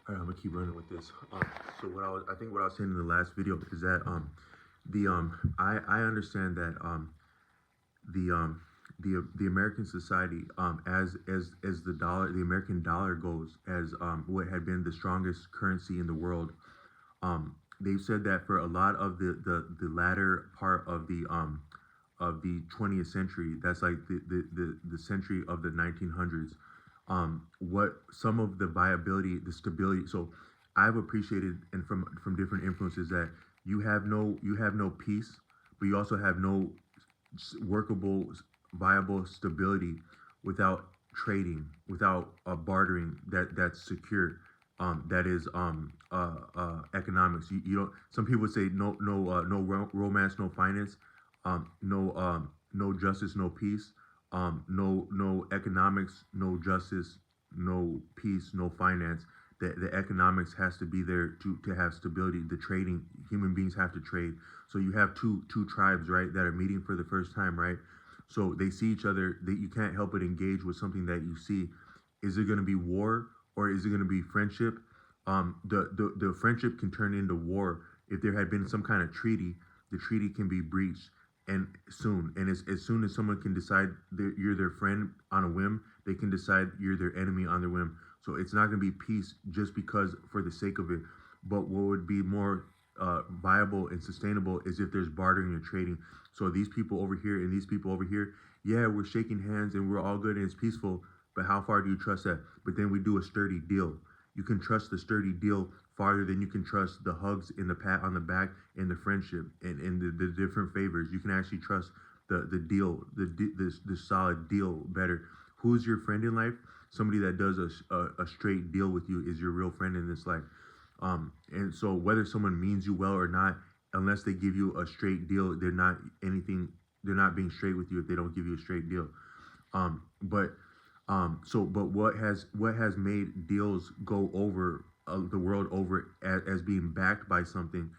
All right, I'm gonna keep running with this. So I think what I was saying in the last video is that I understand that the the American society as the American dollar goes as what had been the strongest currency in the world. They've said that for a lot of the latter part of the 20th century, that's like the century of the 1900s, what some of the viability, the stability. So I've appreciated, and from different influences, that you have no peace, but you also have no workable, viable stability without trading, without bartering that's secure. That is economics. You don't. Some people say no romance, no finance, no justice, no peace, no economics, no justice, no peace, no finance. The economics has to be there to have stability. The trading, human beings have to trade. So you have two tribes, right, that are meeting for the first time, right? So they see each other. You can't help but engage with something that you see. Is it going to be war or is it going to be friendship? The friendship can turn into war if there had been some kind of treaty. The treaty can be breached and soon. And as soon as someone can decide that you're their friend on a whim, they can decide you're their enemy on their whim. So it's not going to be peace just because for the sake of it. But what would be more viable and sustainable is if there's bartering and trading. So these people over here and these people over here, yeah, we're shaking hands and we're all good and it's peaceful. But how far do you trust that? But then we do a sturdy deal. You can trust the sturdy deal farther than you can trust the hugs and the pat on the back and the friendship and the different favors. You can actually trust the deal, the solid deal better. Who's your friend in life? Somebody that does a straight deal with you is your real friend in this life. And so whether someone means you well or not, unless they give you a straight deal, they're not anything. They're not being straight with you if they don't give you a straight deal. But but what has made deals go over the world over as being backed by something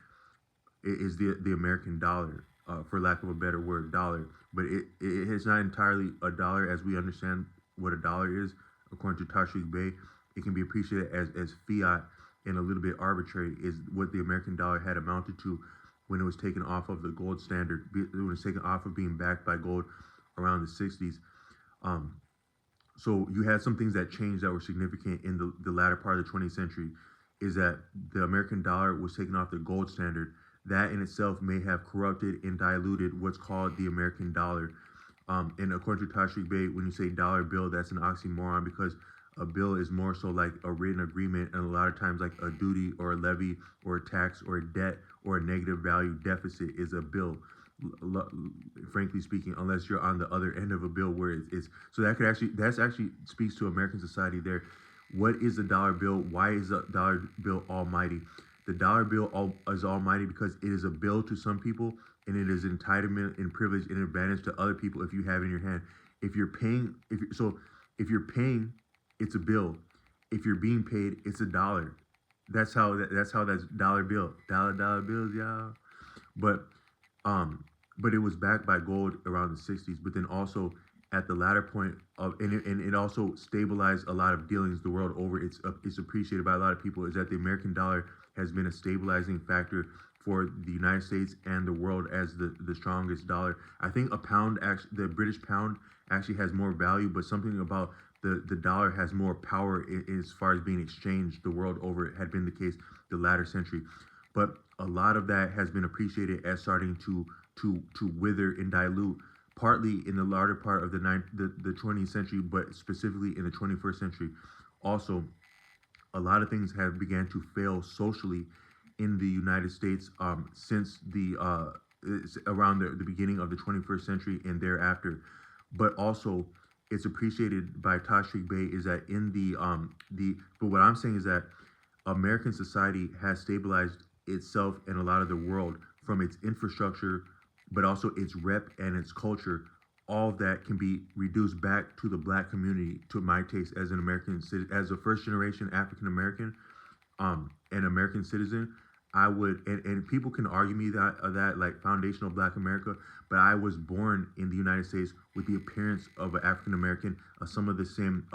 is the American dollar, for lack of a better word, dollar. But it is not entirely a dollar as we understand what a dollar is. According to Tashreeq Bey, it can be appreciated as fiat and a little bit arbitrary is what the American dollar had amounted to when it was taken off of the gold standard. It was taken off of being backed by gold around the 60s. Um, so you had some things that changed that were significant in the latter part of the 20th century is that the American dollar was taken off the gold standard. That in itself may have corrupted and diluted what's called the American dollar. And according to Tashreeq Bey, when you say dollar bill, that's an oxymoron because a bill is more so like a written agreement and a lot of times like a duty or a levy or a tax or a debt or a negative value deficit is a bill. Frankly speaking, unless you're on the other end of a bill where it's so that's actually speaks to American society there. What is the dollar bill? Why is the dollar bill almighty? The dollar bill is almighty because it is a bill to some people and it is entitlement and privilege and advantage to other people if you have it in your hand. If you're paying, if you're paying, it's a bill. If you're being paid, it's a dollar. That's how that's dollar bill. Dollar bills, y'all. But but it was backed by gold around the 60s. But then also at the latter point of and it also stabilized a lot of dealings the world over. It's appreciated by a lot of people. Is that the American dollar has been a stabilizing factor for the United States and the world as the strongest dollar. I think a pound, actually, the British pound actually has more value, but something about the dollar has more power as far as being exchanged the world over. It had been the case the latter century. But a lot of that has been appreciated as starting to wither and dilute, partly in the latter part of the 20th century, but specifically in the 21st century. Also, a lot of things have began to fail socially in the United States since around the beginning of the 21st century and thereafter. But also, it's appreciated by Tashreeq Bey is that in but what I'm saying is that American society has stabilized itself and a lot of the world from its infrastructure, but also its rep and its culture. All of that can be reduced back to the black community, to my taste, as an American, as a first generation African American, an American citizen. I would, and people can argue me that like foundational Black America, but I was born in the United States with the appearance of an African American, some of the same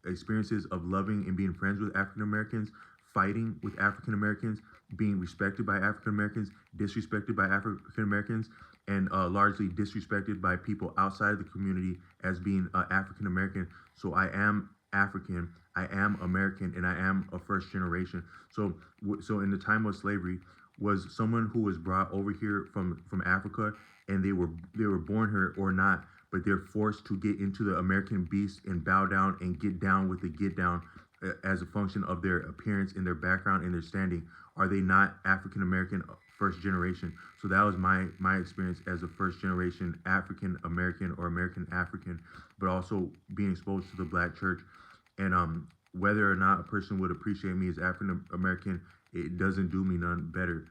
experiences of loving and being friends with African Americans, fighting with African Americans, being respected by African Americans, disrespected by African Americans, and largely disrespected by people outside of the community as being African American. So I am African, I am American, and I am a first generation. So in the time of slavery, was someone who was brought over here from Africa, and they were born here or not, but they're forced to get into the American beast and bow down and get down with the get down as a function of their appearance and their background and their standing. Are they not African American first generation? So that was my experience as a first generation African American or American African, but also being exposed to the Black church. And whether or not a person would appreciate me as African American, it doesn't do me none better.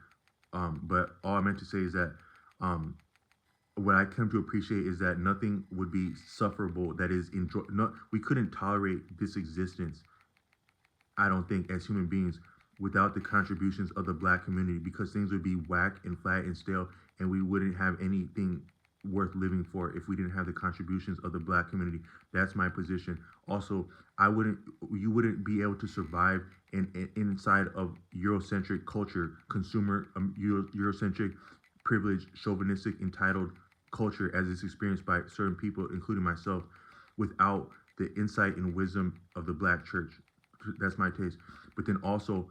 But all I meant to say is that what I come to appreciate is that nothing would be sufferable that is enjoy. No, we couldn't tolerate this existence, I don't think, as human beings without the contributions of the Black community, because things would be whack and flat and stale, and we wouldn't have anything worth living for if we didn't have the contributions of the Black community. That's my position. Also, you wouldn't be able to survive inside of Eurocentric culture, consumer, Eurocentric, privileged, chauvinistic, entitled culture as it's experienced by certain people, including myself, without the insight and wisdom of the Black church. That's my taste. But then also,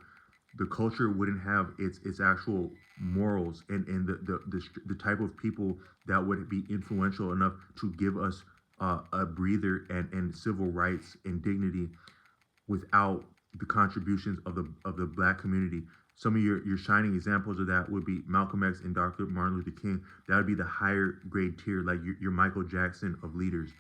the culture wouldn't have its actual morals and the type of people that would be influential enough to give us a breather and civil rights and dignity without the contributions of the Black community. Some of your shining examples of that would be Malcolm X and Dr. Martin Luther King. That would be the higher grade tier, like your Michael Jackson of leaders.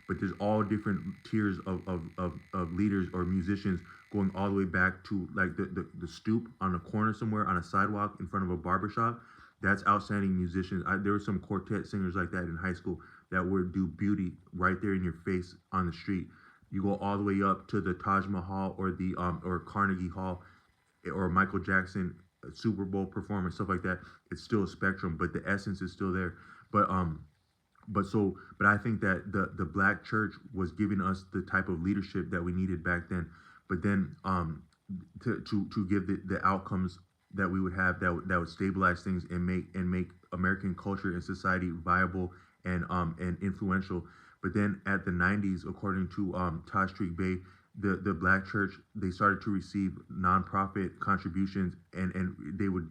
But there's all different tiers of leaders or musicians, going all the way back to like the stoop on a corner somewhere on a sidewalk in front of a barbershop. That's outstanding musicians. There were some quartet singers like that in high school that would do beauty right there in your face on the street. You go all the way up to the Taj Mahal or the or Carnegie Hall or Michael Jackson Super Bowl performance, stuff like that. It's still a spectrum, but the essence is still there. But but I think that the Black church was giving us the type of leadership that we needed back then. But then to give the outcomes that we would have that would stabilize things and make American culture and society viable and influential. But then at the 90s, according to Todd Street Bay, the Black church, they started to receive nonprofit contributions, and they would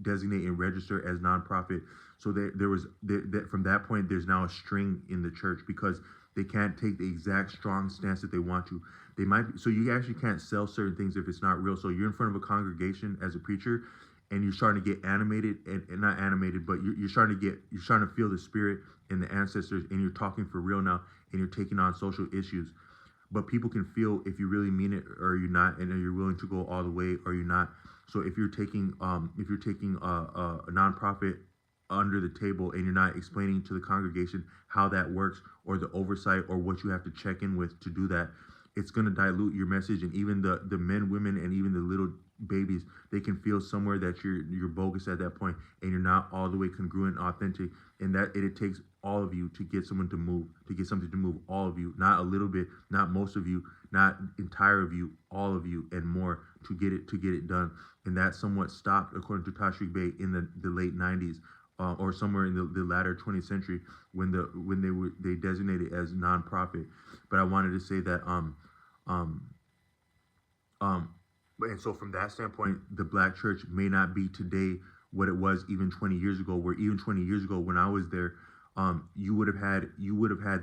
designate and register as nonprofit. So from that point, there's now a string in the church because they can't take the exact strong stance that they want to. They might so you actually can't sell certain things if it's not real. So you're in front of a congregation as a preacher, and you're starting to get animated and not animated, but you're starting to feel the spirit and the ancestors, and you're talking for real now, and you're taking on social issues. But people can feel if you really mean it or you're not, and you're willing to go all the way or you're not. So if you're taking a nonprofit under the table and you're not explaining to the congregation how that works or the oversight or what you have to check in with to do that, it's going to dilute your message. And even the men, women, and even the little babies, they can feel somewhere that you're bogus at that point and you're not all the way congruent, authentic, and that it takes all of you to get someone to move, to get something to move, all of you, not a little bit, not most of you, not entire of you, all of you and more to get it done. And that somewhat stopped, according to Tashreeq Bey, in the late 90s. Or somewhere in the latter 20th century when they designated as nonprofit. But I wanted to say that and so from that standpoint, the Black church may not be today what it was even 20 years ago. Where even 20 years ago, when I was there, you would have had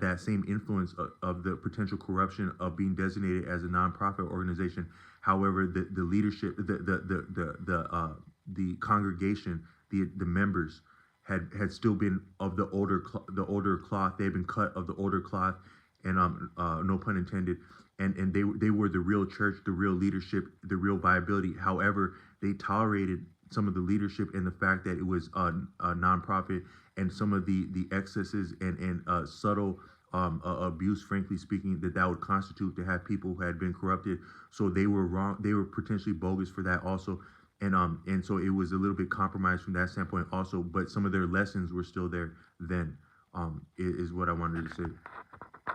that same influence of the potential corruption of being designated as a nonprofit organization. However, the leadership, the congregation, the members had still been of the older cloth. They had been cut of the older cloth, and no pun intended. And they were the real church, the real leadership, the real viability. However, they tolerated some of the leadership and the fact that it was a nonprofit and some of the excesses and subtle abuse, frankly speaking, that would constitute to have people who had been corrupted. So they were wrong. They were potentially bogus for that also. and so it was a little bit compromised from that standpoint also, but some of their lessons were still there then, is what I wanted to say.